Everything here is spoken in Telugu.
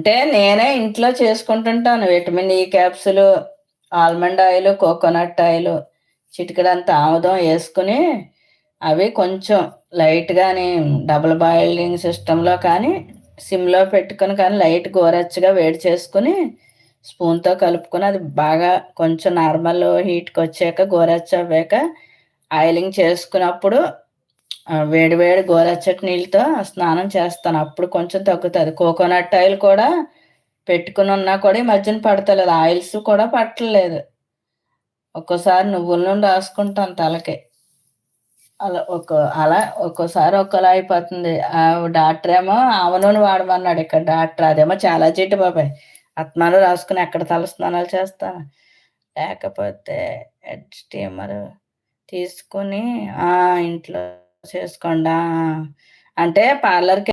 అంటే నేనే ఇంట్లో చేసుకుంటుంటాను. Vitamin E capsule, almond oil, coconut oil, చిటికెడంత ఆముదం యేసుకొని, అవి కొంచెం లైట్‌గాని డబుల్ బాయిలింగ్ సిస్టమ్‌లో కానీ, సిమ్‌లో పెట్టుకొని కానీ లైట్ గోరెచ్చగా వేడి చేసుకొని, స్పూన్‌తో కలుపుకొని అది బాగా కొంచెం నార్మల్ హీట్‌కొచ్చాక గోరెచ్చవ్వాక ఆయిలింగ్ చేసుకున్నప్పుడు వేడి వేడి గోరెచ్చటి నీళ్ళతో స్నానం చేస్తాను. అప్పుడు కొంచెం తగ్గుతది. కోకోనట్ ఆయిల్ కూడా పెట్టుకొనున్నా కూడా ఈ మధ్యన పడతలేదు. ఆయిల్స్ కూడా పట్టలేదు. ఒక్కోసారి నువ్వుల నూనె రాసుకుంటాను తలకి. అలా అలా ఒక్కోసారి ఒక్కోలా అయిపోతుంది. డాక్టరేమో ఆవ నూనె వాడమన్నాడు ఇక్కడ డాక్టర్. అదేమో చాలా జిడ్డు బాబాయ్. అత్తమాను రాసుకొని ఎక్కడ తలస్నానాలు చేస్తాను. లేకపోతే హెడ్ స్టీమరు తీసుకొని ఇంట్లో చేసుకోండా. అంటే పార్లర్‌కి